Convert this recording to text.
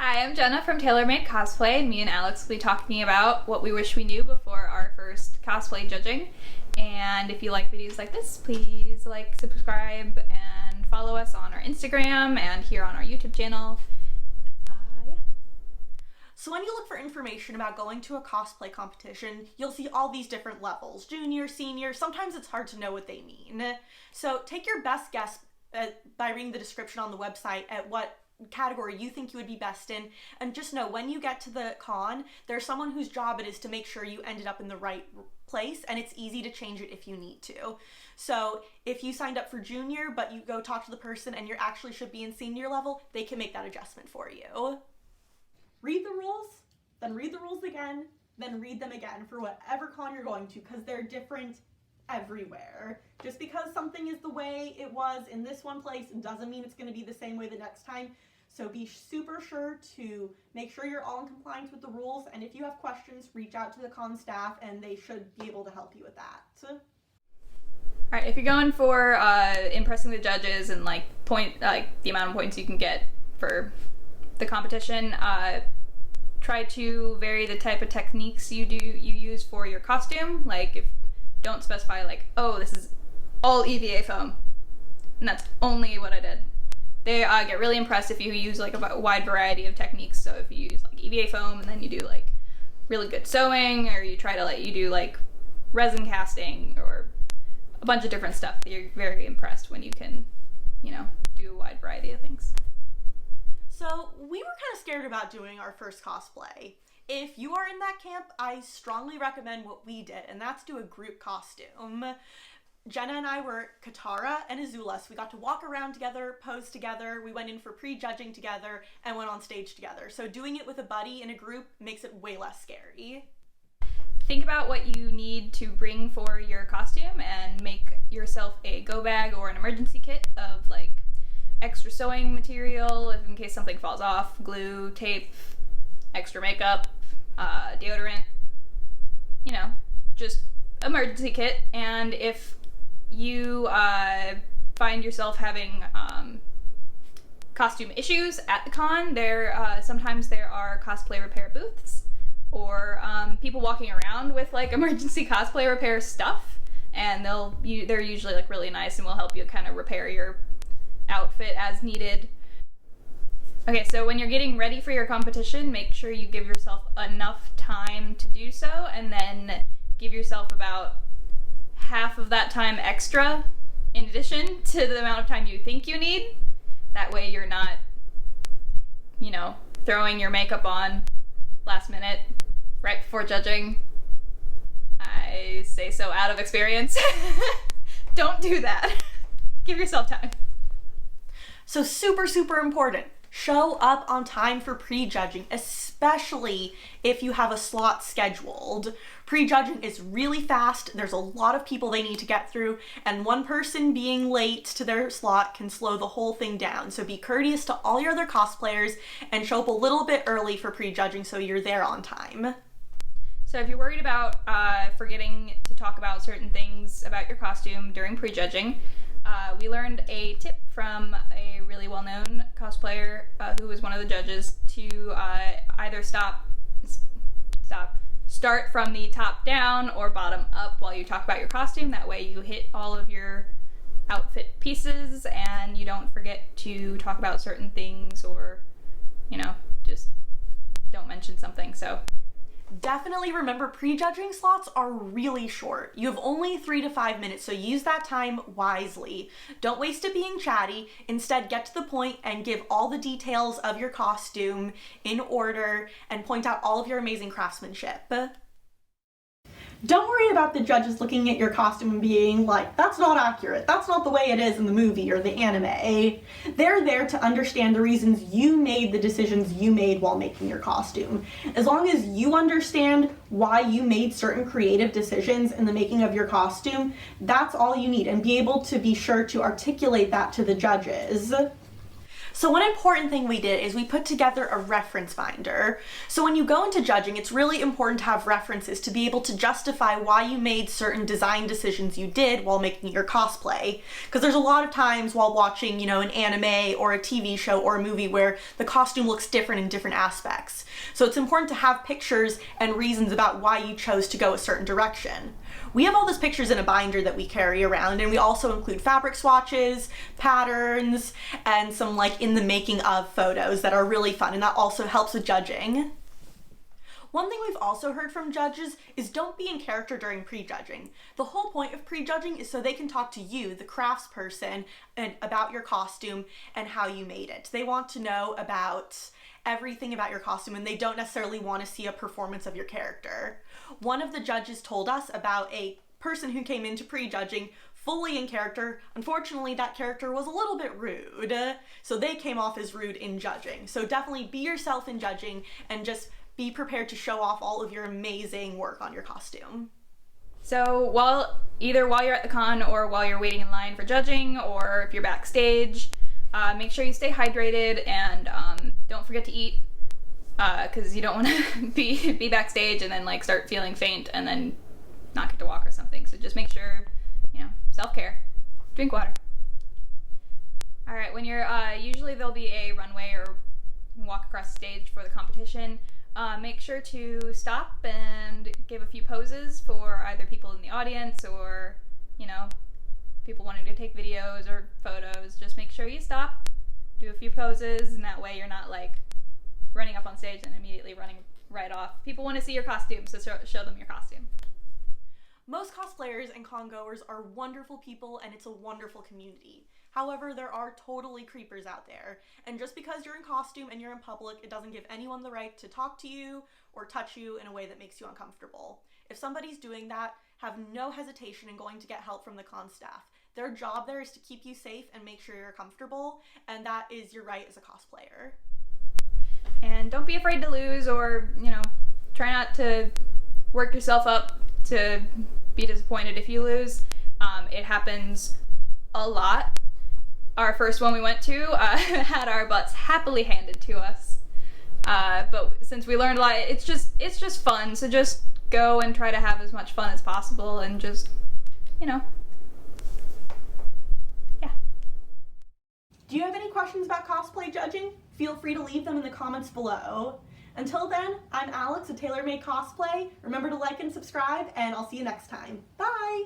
Hi, I'm Jenna from TaylorMade Cosplay, and me and Alex will be talking about what we wish we knew before our first cosplay judging. And if you like videos like this, please like, subscribe, and follow us on our Instagram and here on our YouTube channel. Yeah. So when you look for information about going to a cosplay competition, you'll see all these different levels, junior, senior. Sometimes it's hard to know what they mean. So take your best guess by reading the description on the website at what category you think you would be best in, and just know when you get to the con, there's someone whose job it is to make sure you ended up in the right place, and it's easy to change it if you need to. So if you signed up for junior but you go talk to the person and you actually should be in senior level, they can make that adjustment for you. Read the rules, then read the rules again, then read them again for whatever con you're going to, because they're different everywhere. Just because something is the way it was in this one place doesn't mean it's going to be the same way the next time. So be super sure to make sure you're all in compliance with the rules, and if you have questions, reach out to the con staff and they should be able to help you with that. Alright, if you're going for impressing the judges and the amount of points you can get for the competition, try to vary the type of techniques you use for your costume. Like, don't specify oh, this is all EVA foam, and that's only what I did. They get really impressed if you use a wide variety of techniques. So if you use EVA foam and then you do really good sewing, or you try to you do resin casting or a bunch of different stuff, they're very impressed when you can, do a wide variety of things. So we were kind of scared about doing our first cosplay. If you are in that camp, I strongly recommend what we did, and that's do a group costume. Jenna and I were Katara and Azula, so we got to walk around together, pose together, we went in for prejudging together, and went on stage together. So doing it with a buddy in a group makes it way less scary. Think about what you need to bring for your costume and make yourself a go bag or an emergency kit of extra sewing material if in case something falls off, glue, tape, extra makeup, deodorant, just emergency kit. And if you find yourself having costume issues at the con, sometimes there are cosplay repair booths or people walking around with emergency cosplay repair stuff, and they're usually really nice and will help you kind of repair your outfit as needed. Okay, so when you're getting ready for your competition, make sure you give yourself enough time to do so, and then give yourself about half of that time extra in addition to the amount of time you think you need. That way you're not, throwing your makeup on last minute, right before judging. I say so out of experience. Don't do that. Give yourself time. So super, super important. Show up on time for prejudging, especially if you have a slot scheduled. Prejudging is really fast. There's a lot of people they need to get through, and one person being late to their slot can slow the whole thing down. So be courteous to all your other cosplayers and show up a little bit early for prejudging so you're there on time. So if you're worried about forgetting to talk about certain things about your costume during prejudging, we learned a tip from a really well-known cosplayer who was one of the judges to either start from the top down or bottom up while you talk about your costume. That way you hit all of your outfit pieces and you don't forget to talk about certain things, or just don't mention something. So definitely remember, prejudging slots are really short. You have only 3 to 5 minutes, so use that time wisely. Don't waste it being chatty. Instead, get to the point and give all the details of your costume in order and point out all of your amazing craftsmanship. Don't worry about the judges looking at your costume and being like, that's not accurate, that's not the way it is in the movie or the anime. They're there to understand the reasons you made the decisions you made while making your costume. As long as you understand why you made certain creative decisions in the making of your costume, that's all you need, and be able to be sure to articulate that to the judges. So one important thing we did is we put together a reference binder. So when you go into judging, it's really important to have references to be able to justify why you made certain design decisions you did while making your cosplay. Because there's a lot of times while watching, an anime or a TV show or a movie where the costume looks different in different aspects. So it's important to have pictures and reasons about why you chose to go a certain direction. We have all those pictures in a binder that we carry around, and we also include fabric swatches, patterns, and some in the making of photos that are really fun, and that also helps with judging. One thing we've also heard from judges is don't be in character during prejudging. The whole point of prejudging is so they can talk to you, the craftsperson, about your costume and how you made it. They want to know about everything about your costume, and they don't necessarily want to see a performance of your character. One of the judges told us about a person who came into prejudging fully in character. Unfortunately, that character was a little bit rude, so they came off as rude in judging. So definitely be yourself in judging and just be prepared to show off all of your amazing work on your costume. So while you're at the con or while you're waiting in line for judging, or if you're backstage, make sure you stay hydrated and don't forget to eat, because you don't want to be backstage and then start feeling faint and then not get to walk or something. So just make sure, self-care, drink water. All right, when you're usually there'll be a runway or walk across the stage for the competition. Make sure to stop and give a few poses for either people in the audience or people wanting to take videos or photos. Just make sure you stop, do a few poses, and that way you're not running up on stage and immediately running right off. People want to see your costume, so show them your costume. Most cosplayers and con-goers are wonderful people, and it's a wonderful community. However, there are totally creepers out there, and just because you're in costume and you're in public, it doesn't give anyone the right to talk to you or touch you in a way that makes you uncomfortable. If somebody's doing that, have no hesitation in going to get help from the con staff. Their job there is to keep you safe and make sure you're comfortable, and that is your right as a cosplayer. And don't be afraid to lose, or, try not to work yourself up to be disappointed if you lose. It happens a lot. Our first one we went to had our butts happily handed to us. But since we learned a lot, it's just fun. So just go and try to have as much fun as possible and just, yeah. Do you have any questions about cosplay judging? Feel free to leave them in the comments below. Until then, I'm Alex of Tailor Made Cosplay. Remember to like and subscribe, and I'll see you next time. Bye!